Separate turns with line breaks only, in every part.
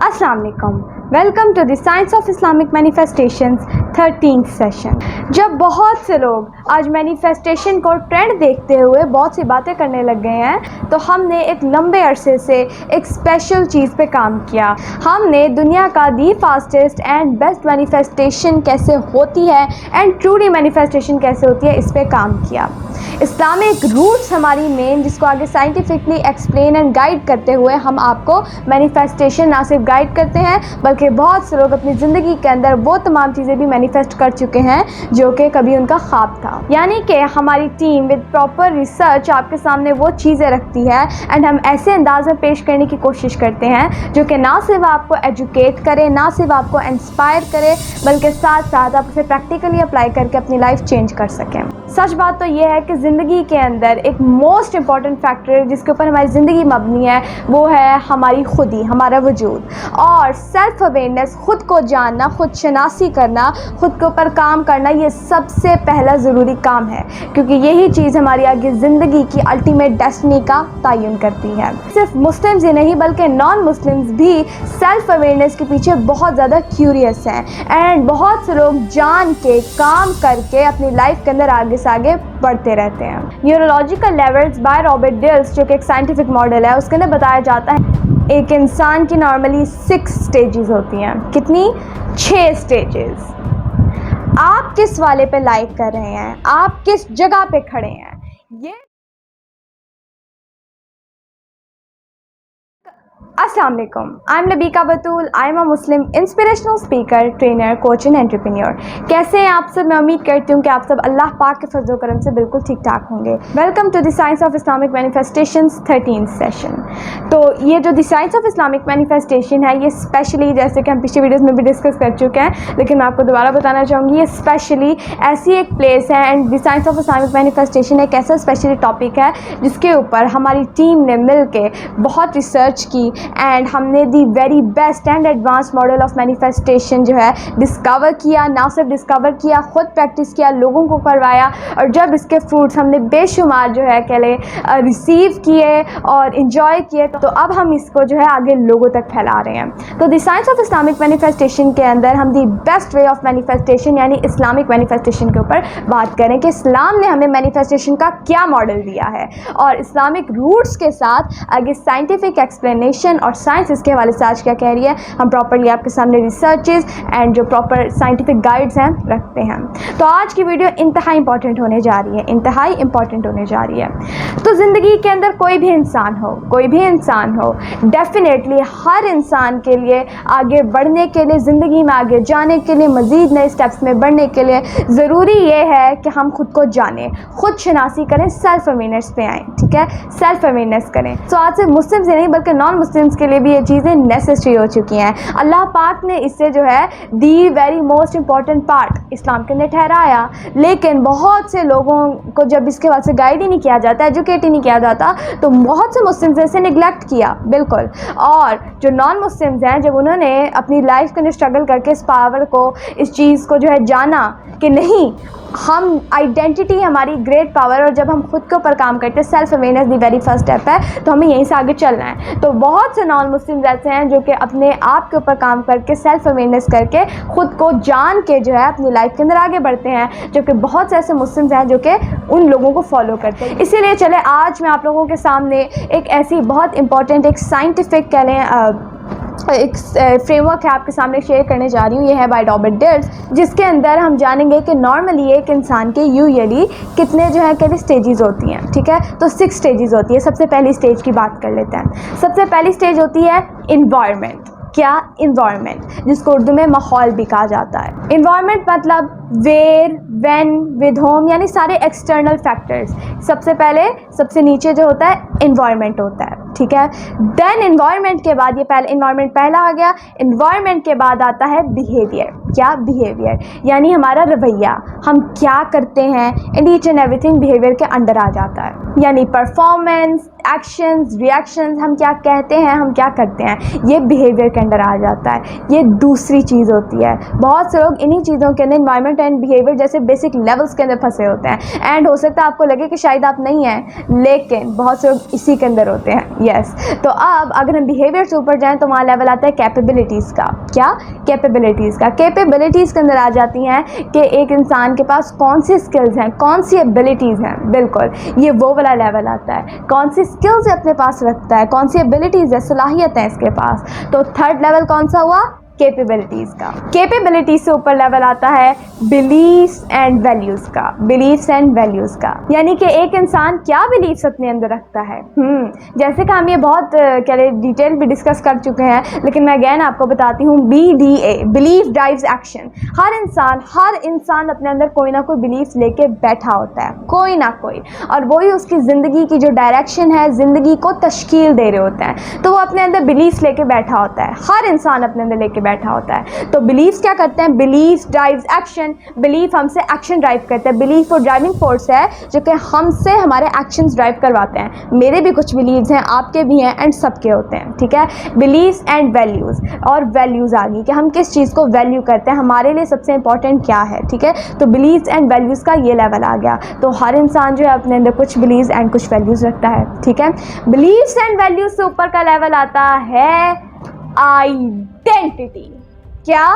अस्सलाम वालेकुम, welcome to the science of Islamic manifestations 13th session. जब बहुत से लोग आज मैनिफेस्टेशन को ट्रेंड देखते हुए बहुत सी बातें करने लग गए हैं, तो हमने एक लंबे अरसे से एक स्पेशल चीज़ पे काम किया। हमने दुनिया का दी फास्टेस्ट एंड बेस्ट मैनिफेस्टेशन कैसे होती है एंड ट्रूली मैनिफेस्टेशन कैसे होती है, इस पे काम किया। इस्लामिक रूट्स हमारी मेन, जिसको आगे साइंटिफिकली एक्सप्लेन एंड गाइड करते हुए हम आपको मैनिफेस्टेशन ना सिर्फ गाइड करते हैं, बल्कि बहुत से लोग अपनी ज़िंदगी के अंदर वो तमाम चीज़ें भी मैनिफेस्ट कर चुके हैं जो कि कभी उनका ख्वाब था। यानी कि हमारी टीम विद प्रॉपर रिसर्च आपके सामने वो चीज़ें रखती है एंड हम ऐसे अंदाज में पेश करने की कोशिश करते हैं जो कि ना सिर्फ आपको एजुकेट करे, ना सिर्फ आपको इंस्पायर करे, बल्कि साथ साथ आप उसे प्रैक्टिकली अप्लाई करके अपनी लाइफ चेंज कर सकें। सच बात तो ये है कि ज़िंदगी के अंदर एक मोस्ट इम्पॉर्टेंट फैक्टर जिसके ऊपर हमारी ज़िंदगी मबनी है वो है हमारी खुदी, हमारा वजूद और सेल्फ अवेयरनेस। खुद को जानना, खुद शनासी करना, खुद के ऊपर काम करना, ये सबसे पहला ज़रूरी काम है, क्योंकि यही चीज़ हमारी आगे ज़िंदगी की अल्टीमेट डेस्टिनी का तयन करती है। सिर्फ मुस्लिम्स ही नहीं बल्कि नॉन मुस्लिम्स भी सेल्फ अवेयरनेस के पीछे बहुत ज़्यादा क्यूरियस हैं एंड बहुत से लोग जान के काम करके अपनी लाइफ के अंदर आगे से आगे बढ़ते रहते हैं। Neurological levels by Robert deals, जो कि एक साइंटिफिक मॉडल है, उसके अंदर बताया जाता है एक इंसान की नॉर्मली 6 स्टेजेस होती हैं। कितनी? 6 स्टेजेस। आप किस वाले पे लाइक कर रहे हैं, आप किस जगह पे खड़े हैं, ये अस्सलाम वालेकुम, I am Labika Batool, I am a Muslim inspirational speaker, trainer, coach and entrepreneur. कैसे हैं आप सब? मैं उम्मीद करती हूँ कि आप सब अल्लाह पाक के फजल करम से बिल्कुल ठीक ठाक होंगे। Welcome to the science of Islamic manifestations 13th session. तो ये जो the science of Islamic manifestation है, ये स्पेशली, जैसे कि हम पिछले वीडियोज़ में भी डिस्कस कर चुके हैं, लेकिन मैं आपको दोबारा बताना चाहूँगी, ये स्पेशली ऐसी एक प्लेस है and the science of Islamic manifestation एक ऐसा स्पेशली टॉपिक है जिसके ऊपर हमारी टीम ने मिल के बहुत रिसर्च की एंड हमने दी very best and advance model of manifestation जो है डिस्कवर किया। ना सिर्फ डिस्कवर किया, ख़ुद प्रैक्टिस किया, लोगों को करवाया, और जब इसके फ्रूट्स हमने बेशुमार जो है कह लें रिसीव किए और इन्जॉय किए, तो अब हम इसको जो है आगे लोगों तक फैला रहे हैं। तो the science of Islamic manifestation के अंदर हम the best way of manifestation यानी इस्लामिक मैनिफेस्टेशन के ऊपर बात करें कि इस्लाम ने हमें मैनिफेस्टेशन का क्या मॉडल दिया है, और इस्लामिक रूट्स के साथ आगे साइंटिफिक एक्सप्लेनेशन और साइंस इसके हवाले से आज क्या कह रही है, हम प्रॉपरली आपके सामने रिसर्चेस एंड जो प्रॉपर साइंटिफिक गाइड्स हैं रखते हैं। तो आज की वीडियो इंतहाई इंपॉर्टेंट होने जा रही है, इंतहाई इंपॉर्टेंट होने जा रही है। तो ज़िंदगी के अंदर कोई भी इंसान हो, डेफिनेटली हर इंसान के लिए आगे बढ़ने के लिए, ज़िंदगी में आगे जाने के लिए, मज़ीद नए स्टेप्स में बढ़ने के लिए ज़रूरी ये है कि हम खुद को जानें, खुद शनासी करें, सेल्फ अवेयरनेस पे आएँ। ठीक है, सेल्फ अवेयरनेस करें। तो आज से मुस्लिम से नहीं बल्कि नॉन मुस्लिम्स के लिए भी ये चीज़ें नेसेसरी हो चुकी हैं। अल्लाह पाक ने इससे जो है the very most important part इस्लाम के अंदर ठहराया, लेकिन बहुत से लोगों को जब इसके बाद से गाइड ही नहीं किया जाता, एजुकेट ही नहीं किया जाता, तो बहुत से मुस्लिम्स ऐसे निगलेक्ट किया बिल्कुल। और जो नॉन मुस्लिम्स हैं, जब उन्होंने अपनी लाइफ के अंदर स्ट्रगल करके इस पावर को, इस चीज़ को जो है जाना कि नहीं, हम आइडेंटिटी हमारी ग्रेट पावर, और जब हम खुद के ऊपर काम करते हैं, सेल्फ अवेयरनेस दी वेरी फर्स्ट स्टेप है, तो हमें यहीं से आगे चलना है। तो बहुत से नॉन मुस्लिम्स ऐसे हैं जो कि अपने आप के ऊपर काम करके, सेल्फ अवेयरनेस करके, खुद को जान के जो है अपनी लाइफ के अंदर आगे बढ़ते हैं, जबकि बहुत से ऐसे मुस्लिम्स हैं जो कि उन लोगों को फॉलो करते हैं। इसीलिए चले आज मैं आप लोगों के सामने एक ऐसी बहुत इंपॉर्टेंट, एक साइंटिफिक कह लें एक फ्रेमवर्क है आपके सामने शेयर करने जा रही हूँ। ये है बाय रॉबर्ट डिल्स, जिसके अंदर हम जानेंगे कि नॉर्मली एक इंसान के यूजुअली कितने जो है कहते स्टेजेस होती हैं। ठीक है, तो 6 स्टेजेस होती है। सबसे पहली स्टेज की बात कर लेते हैं। सबसे पहली स्टेज होती है इन्वायरमेंट। क्या? इन्वायरमेंट, जिसको उर्दू में माहौल भी कहा जाता है। इन्वायरमेंट मतलब वेयर, व्हेन, विद होम, यानी सारे एक्सटर्नल फैक्टर्स। सबसे पहले सबसे नीचे जो होता है इन्वायरमेंट होता है। ठीक है, देन इन्वायरमेंट के बाद, ये पहले इन्वायरमेंट पहला आ गया, इन्वायरमेंट के बाद आता है बिहेवियर। क्या? बिहेवियर, यानी हमारा रवैया, हम क्या करते हैं, and each and everything behaviour के अंडर आ जाता है। यानी परफॉर्मेंस, एक्शंस, रिएक्शंस, हम क्या कहते हैं, हम क्या करते हैं, ये बिहेवियर के अंडर आ जाता है। ये दूसरी चीज़ होती है। बहुत से लोग इन्हीं चीज़ों के अंदर, इन्वायरमेंट एंड बिहेवियर जैसे बेसिक लेवल्स के अंदर फंसे होते हैं। एंड हो सकता है आपको लगे कि शायद आप नहीं हैं, लेकिन बहुत से लोग इसी के अंदर होते हैं। यस, तो अब अगर हम बिहेवियर से ऊपर जाएँ तो वहाँ लेवल आता है कैपेबिलिटीज़ का। क्या? कैपेबिलिटीज़ का। कैपेबिलिटीज़ के अंदर आ जाती हैं कि एक इंसान के पास कौन सी स्किल्स हैं, कौन सी एबिलिटीज़ हैं। बिल्कुल, ये वो वाला लेवल आता है। कौन सी स्किल्स अपने पास रखता है, कौन सी एबिलिटीज़ है, सलाहियत है इसके पास। तो थर्ड लेवल कौन सा हुआ? कैपेबिलिटीज़ का। कैपेबिलिटीज से ऊपर लेवल आता है बिलीफ्स एंड वैल्यूज़ का। बिलीफ्स एंड वैल्यूज़ का, यानी कि एक इंसान क्या बिलीफ्स अपने अंदर रखता है। जैसे कि हम ये बहुत डिटेल भी डिस्कस कर चुके हैं, लेकिन मैं अगैन आपको बताती हूँ। BDA, belief drives action. हर इंसान अपने अंदर कोई ना कोई बिलीफ्स लेके बैठा होता है, कोई ना कोई, और वही उसकी ज़िंदगी की जो डायरेक्शन है, ज़िंदगी को तश्कील दे रहे होते हैं। तो वो अपने अंदर बिलीफ्स लेके बैठा होता है, हर इंसान अपने अंदर लेके बैठा होता है। तो बिलीफ्स क्या करते हैं? Belief drives action. बिलीफ हमसे एक्शन ड्राइव करते हैं। बिलीफ वो ड्राइविंग फोर्स है जो कि हमसे हमारे एक्शंस ड्राइव करवाते हैं। मेरे भी कुछ बिलीव्स हैं, आपके भी हैं, एंड सबके होते हैं। ठीक है, बिलीफ्स एंड वैल्यूज़। और वैल्यूज़ आ गई कि हम किस चीज़ को वैल्यू करते हैं, हमारे लिए सबसे इंपॉर्टेंट क्या है। ठीक है, तो बिलीव्स एंड वैल्यूज़ का ये लेवल आ गया। तो हर इंसान जो है अपने अंदर कुछ बिलीव्स एंड कुछ वैल्यूज़ रखता है। ठीक है, बिलीव्स एंड वैल्यूज़ से ऊपर का लेवल आता है आइडेंटिटी। क्या?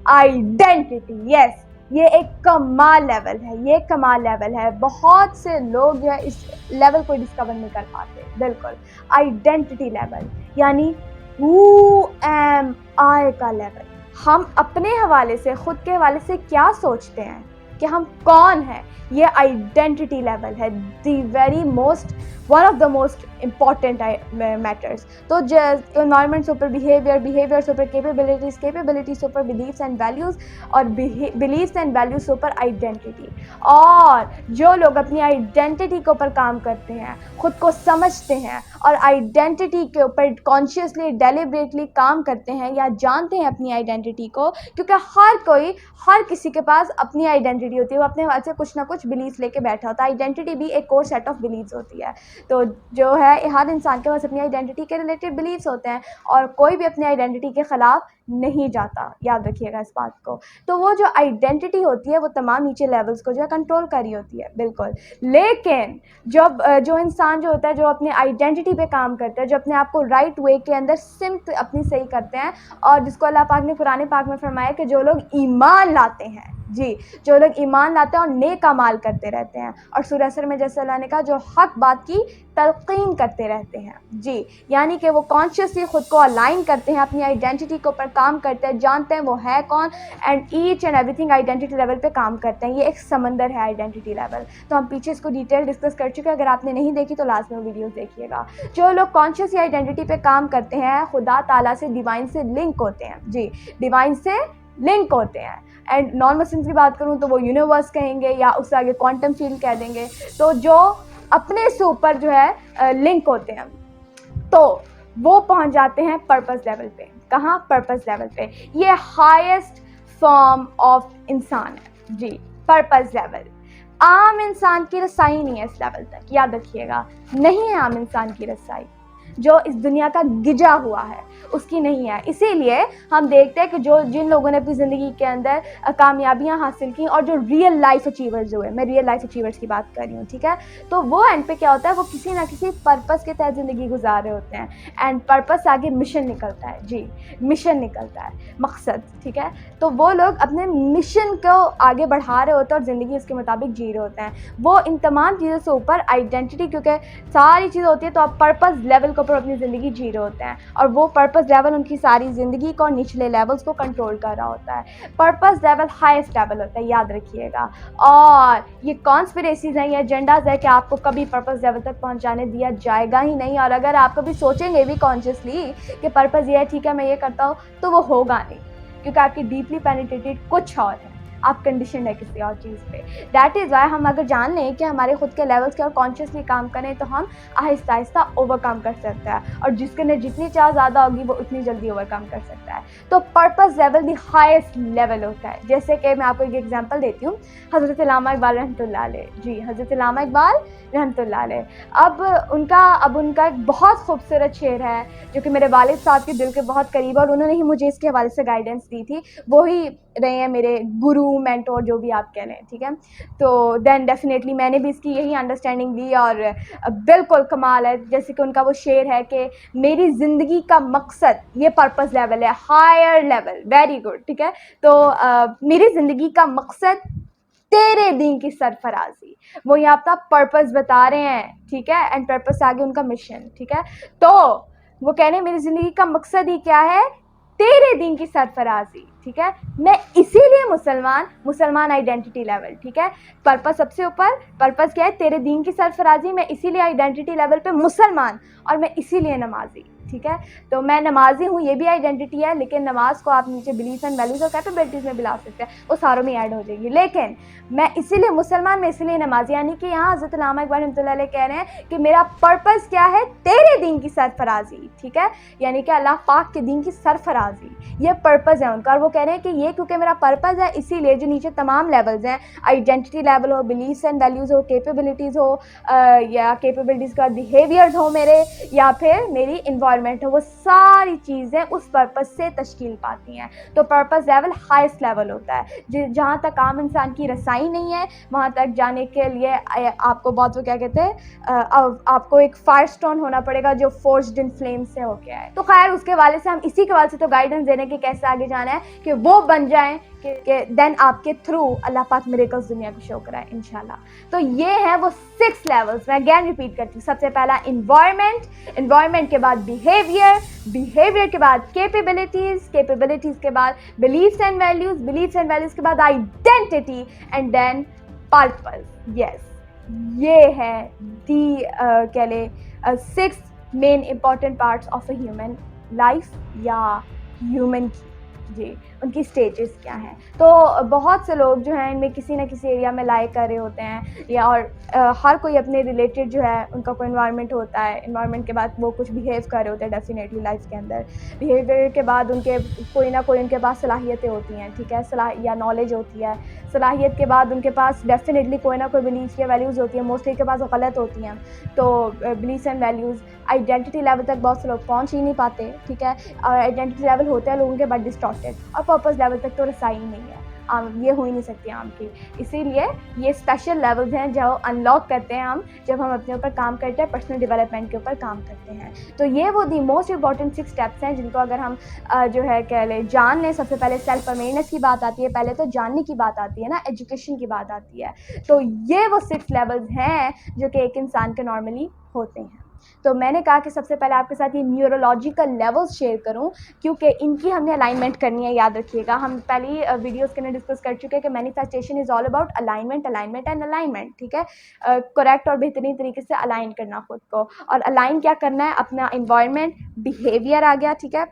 आइडेंटिटी। यस, ये एक कमाल लेवल है, ये कमाल लेवल है। बहुत से लोग जो है इस लेवल को डिस्कवर नहीं कर पाते। बिल्कुल, आइडेंटिटी लेवल, यानी हु एम आई का लेवल। हम अपने हवाले से, खुद के हवाले से क्या सोचते हैं कि हम कौन हैं, ये आइडेंटिटी लेवल है। One of the most important matters. तो एनवायरनमेंट से ऊपर बिहेवियर से ऊपर कैपेबिलिटीज से ऊपर बिलीफ्स एंड वैल्यूज़, और बिलीफ्स एंड वैल्यूज से ऊपर आइडेंटिटी। और जो लोग अपनी आइडेंटिटी के ऊपर काम करते हैं, खुद को समझते हैं और आइडेंटिटी के ऊपर कॉन्शियसली डेलिब्रेटली काम करते हैं या जानते हैं अपनी आइडेंटिटी को, क्योंकि हर किसी के पास अपनी आइडेंटिटी होती है। वो अपने हाथ से कुछ ना कुछ बिलीफ लेके बैठा होता है। आइडेंटिटी भी एक कोर सेट ऑफ बिलीव्स होती है। तो जो है हर इंसान के पास अपनी आइडेंटिटी के रिलेटेड बिलीव्स होते हैं, और कोई भी अपनी आइडेंटिटी के ख़िलाफ़ नहीं जाता। याद रखिएगा इस बात को। तो वो जो आइडेंटिटी होती है वो तमाम नीचे लेवल्स को जो है कंट्रोल कर रही होती है। बिल्कुल, लेकिन जब जो इंसान जो होता है, जो अपने आइडेंटिटी पे काम करता है, जो अपने आप को राइट वे के अंदर सिमत अपनी सही करते हैं, और जिसको अल्लाह पाक ने कुरान पाक में फरमाया कि जो लोग ईमान लाते हैं, जी, जो लोग ईमान लाते हैं और नेक अमाल करते रहते हैं, और सूरह असर में जैसे अल्लाह ने कहा, जो हक बात की तलकीन करते रहते हैं। जी, यानी कि वो कॉन्शियसली ख़ुद को अलाइन करते हैं, अपनी आइडेंटिटी के ऊपर काम करते हैं, जानते हैं वो है कौन, and each and everything identity level पे काम करते हैं। ये एक समंदर है आइडेंटिटी लेवल। तो हम पीछे इसको डिटेल डिस्कस कर चुके हैं। अगर आपने नहीं देखी तो लास्ट में वीडियोस देखिएगा। जो लोग कॉन्शियसली आइडेंटिटी पे काम करते हैं, खुदा ताला से, डिवाइन से लिंक होते हैं। जी, डिवाइन से लिंक होते हैं। एंड नॉन मुस्लिम्स की बात करूँ तो वो यूनिवर्स कहेंगे, या उससे आगे क्वांटम फील्ड कह देंगे। तो जो अपने से ऊपर जो है लिंक होते हैं, तो वो पहुंच जाते हैं पर्पस लेवल पे। कहाँ? पर्पस लेवल पे। ये हाईएस्ट फॉर्म ऑफ इंसान है। जी, पर्पस लेवल। आम इंसान की रसाई नहीं है इस लेवल तक, याद रखिएगा, नहीं है आम इंसान की रसाई। जो इस दुनिया का गिजा हुआ है उसकी नहीं है। इसीलिए हम देखते हैं कि जिन लोगों ने अपनी ज़िंदगी के अंदर कामयाबियां हासिल की, और जो रियल लाइफ अचीवर्स हुए, मैं रियल लाइफ अचीवर्स की बात कर रही हूँ, ठीक है, तो वो एंड पे क्या होता है, वो किसी ना किसी पर्पस के तहत ज़िंदगी गुजार रहे होते हैं। एंड पर्पस से आगे मिशन निकलता है। जी, मिशन निकलता है, मकसद। ठीक है, तो वो लोग अपने मिशन को आगे बढ़ा रहे होते हैं और ज़िंदगी उसके मुताबिक जी रहे होते हैं। वो इन तमाम चीज़ों से ऊपर आइडेंटिटी, क्योंकि सारी चीज़ होती है, तो आप पर्पस लेवल के ऊपर अपनी ज़िंदगी जी रहे होते हैं, और वो पर्पस लेवल उनकी सारी ज़िंदगी को और निचले लेवल्स को कंट्रोल कर रहा होता है। पर्पस लेवल हाईएस्ट लेवल होता है, याद रखिएगा। और ये कॉन्स्पिरेसीज़ हैं, ये एजेंडाज है कि आपको कभी पर्पस लेवल तक पहुंचाने दिया जाएगा ही नहीं। और अगर आप कभी सोचेंगे भी कॉन्शियसली कि पर्पस ये है, ठीक है, मैं ये करता हूँ, तो वो होगा नहीं, क्योंकि आपकी डीपली पेनिट्रेटेड कुछ और है। आप कंडीशन है किसी और चीज़ पे। दैट इज़ वाई हम अगर जान लें कि हमारे खुद के लेवल्स के और कॉन्शियसली काम करें तो हम आहिस्ता आहिस्ता ओवरकम कर सकते हैं, और जिसके अंदर जितनी चाह ज़्यादा होगी वो उतनी जल्दी ओवरकम कर सकता है। तो purpose level the highest level होता है। जैसे कि मैं आपको एक एग्जांपल देती हूँ, हज़रत अल्लामा इकबाल रहमतुल्लाह अलैह, जी हज़रत अल्लामा इकबाल रहमतुल्लाह अलैह। अब उनका एक बहुत खूबसूरत शेर है जो कि मेरे वालिद साहब के दिल के बहुत करीब है, और उन्होंने ही मुझे इसके हवाले से गाइडेंस दी थी। वो ही रहे हैं मेरे गुरु, मेंटोर, जो भी आप कह लें, ठीक है। तो देन डेफिनेटली मैंने भी इसकी यही अंडरस्टैंडिंग ली, और बिल्कुल कमाल है। जैसे कि उनका वो शेर है कि मेरी ज़िंदगी का मकसद, ये पर्पस लेवल है, हायर लेवल, वेरी गुड, ठीक है। तो मेरी ज़िंदगी का मकसद तेरे दीन की सरफराजी, वो यहाँ अपना पर्पस बता रहे हैं, ठीक है। एंड पर्पस आगे उनका मिशन, ठीक है। तो वो कह रहे हैं मेरी ज़िंदगी का मकसद ही क्या है, तेरे दीन की सरफराजी, ठीक है। मैं इसीलिए मुसलमान आइडेंटिटी लेवल, ठीक है। पर्पस सबसे ऊपर, पर्पस क्या है, तेरे दीन की सरफराजी, मैं इसीलिए आइडेंटिटी लेवल पे मुसलमान, और मैं इसीलिए नमाजी, ठीक है। तो मैं नमाजी हूँ, ये भी आइडेंटिटी है, लेकिन नमाज को आप नीचे बिलीफ एंड वैल्यूज और कैपेबिलिटीज़ में भी ला सकते हैं, वो सारों में ऐड हो जाएगी। लेकिन मैं इसीलिए मुसलमान, मैं इसीलिए नमाजी, यानी कि यहाँ हज़रत अल्लामा इकबाल रहमतुल्लाह अलैह कह रहे हैं कि मेरा पर्पस क्या है, तेरे दीन की सरफराजी, ठीक है। यानी कि अल्लाह पाक के दीन की सरफराजी, ये पर्पस है उनका। और वो कह रहे हैं कि ये क्योंकि मेरा पर्पस है, इसीलिए जो नीचे तमाम लेवल्स हैं, आइडेंटिटी लेवल हो, बिलीफ्स एंड वैल्यूज़ हो, कैपेबिलिटीज़ हो, या कैपेबिलिटीज़ का बिहेवियर्स हो मेरे, या फिर मेरी इन्वायरमेंट हो, वो सारी चीज़ें उस पर्पस से तश्कील पाती हैं। तो पर्पस लेवल हाईएस्ट लेवल होता है, जहाँ तक आम इंसान की रसाई नहीं है, वहाँ तक जाने के लिए आपको बहुत, वो क्या कहते हैं, आपको एक फायर स्टोन होना पड़ेगा जो फोर्स्ड इन फ्लेम से होके आए। तो खैर उसके वाले से हम इसी के वाले से तो गाइडेंस देने के कैसे आगे जाना है कि वो बन जाएं कि देन आपके थ्रू अल्लाह पाक मिरेकल्स दुनिया को शो कराए इंशाल्लाह। तो ये है वो 6 लेवल्स। मैं अगेन रिपीट करती हूँ, सबसे पहला इन्वायरमेंट के बाद बिहेवियर के बाद कैपेबिलिटीज के बाद बिलीफ्स एंड वैल्यूज के बाद identity, and then purpose. Yes, ये है दी कह ले 6 main important parts of a human life या ह्यूमन की, जी उनकी स्टेजेस क्या हैं। तो बहुत से लोग जो हैं इनमें किसी न किसी एरिया में लाइक कर रहे होते हैं, या और हर कोई अपने रिलेटेड जो है उनका कोई इन्वायरमेंट होता है। इन्वायरमेंट के बाद वो कुछ बिहेव कर रहे होते हैं डेफिनेटली लाइफ के अंदर। बिहेवियर के बाद उनके कोई ना कोई उनके पास सलाहियतें होती हैं, ठीक है, या नॉलेज होती है। सलाहियत के बाद उनके पास डेफिनेटली कोई ना कोई बिलीफ या वैल्यूज़ होती हैं, मोस्टली के पास वो गलत होती हैं। तो belief and values identity level तक बहुत से लोग पहुँच ही नहीं पाते, ठीक है। आइडेंटिटी लेवल होते हैं लोगों के बट डिस्टॉर्टेड, और पर्पस लेवल तक तो रसाई नहीं है, ये हो ही नहीं सकती आम की। इसीलिए ये स्पेशल लेवल्स हैं जो अनलॉक करते हैं हम जब हम अपने ऊपर काम करते हैं, पर्सनल डेवलपमेंट के ऊपर काम करते हैं। तो ये वो दी मोस्ट इंपॉर्टेंट 6 स्टेप्स हैं जिनको अगर हम जो है कह लें जान लें। सबसे पहले सेल्फ अवेयरनेस की बात आती है, पहले तो जानने की बात आती है ना, एजुकेशन की बात आती है। तो ये वो 6 लेवल्स हैं जो कि एक इंसान के नॉर्मली होते हैं। तो मैंने कहा कि सबसे पहले आपके साथ ये न्यूरोलॉजिकल लेवल्स शेयर करूं, क्योंकि इनकी हमने अलाइनमेंट करनी है। याद रखिएगा, हम पहली वीडियोस के अंदर डिस्कस कर चुके हैं कि manifestation is all about alignment and alignment, ठीक है। करेक्ट और बेहतरीन तरीके से अलाइन करना खुद को, और अलाइन क्या करना है, अपना इन्वायरमेंट, बिहेवियर आ गया, ठीक है।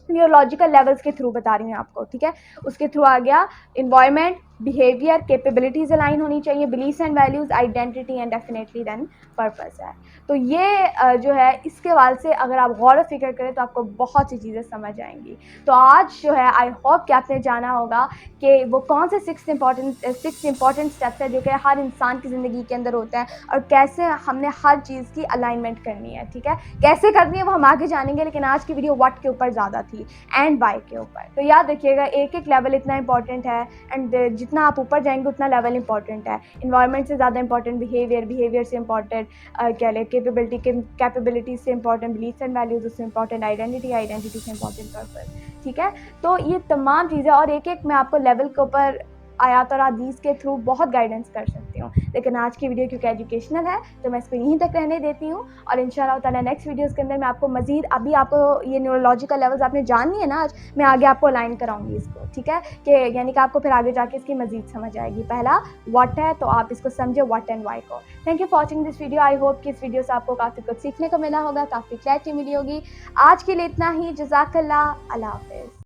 न्यूरोलॉजिकल लेवल्स के थ्रू बता रही हूँ आपको, ठीक है। उसके थ्रू आ गया इन्वायरमेंट, बिहेवियर, कैपेबिलिटीज अलाइन होनी चाहिए, beliefs and values, identity, and definitely then purpose है। तो ये जो है इसके वाल से अगर आप गौर फिक्र करें तो आपको बहुत सी चीज़ें समझ आएंगी। तो आज जो है आई होप कि आपने जाना होगा कि वो कौन से 6 इंपॉर्टेंट स्टेप्स हैं जो कि हर इंसान की ज़िंदगी के अंदर होते हैं, और कैसे हमने हर चीज़ की अलाइनमेंट करनी है, ठीक है। कैसे करनी है वो हम आगे जानेंगे, लेकिन आज की वीडियो व्हाट के ऊपर ज़्यादा थी एंड वाई के ऊपर। तो याद रखिएगा एक एक लेवल इतना इंपॉर्टेंट है, एंड जितना आप ऊपर जाएंगे उतना लेवल इंपॉर्टेंट है। इन्वायरमेंट से ज़्यादा इंपॉर्टेंट बिहेवियर से इंपॉर्टेंट क्या ले कैपेबिलिटी से इंपॉर्टेंट बिलीफ्स एंड वैल्यूज से इंपॉर्टेंट आइडेंटिटी से इंपॉर्टेंट पर्पस, ठीक है। तो ये तमाम चीज़ें, और एक एक मैं आपको लेवल के ऊपर आयात और हदीस के थ्रू बहुत गाइडेंस कर सकती हूँ, लेकिन आज की वीडियो क्योंकि एजुकेशनल है तो मैं इसको यहीं तक रहने देती हूँ। और इंशाल्लाह ताला नेक्स्ट वीडियोस के अंदर मैं आपको मजीद, अभी आपको ये न्यूरोलॉजिकल लेवल्स आपने जाननी है ना, आज मैं आगे आपको अलाइन कराऊंगी इसको, ठीक है, कि यानी कि आपको फिर आगे जाके इसकी मजीद समझ आएगी। पहला व्हाट है, तो आप इसको समझे व्हाट एंड वाई को। Thank you for watching this video. I hope कि इस वीडियो से आपको काफ़ी कुछ सीखने को मिला होगा, काफ़ी क्लैरिटी मिली होगी। आज के लिए इतना ही। जज़ाकल्लाह, अल्लाह हाफ़िज़।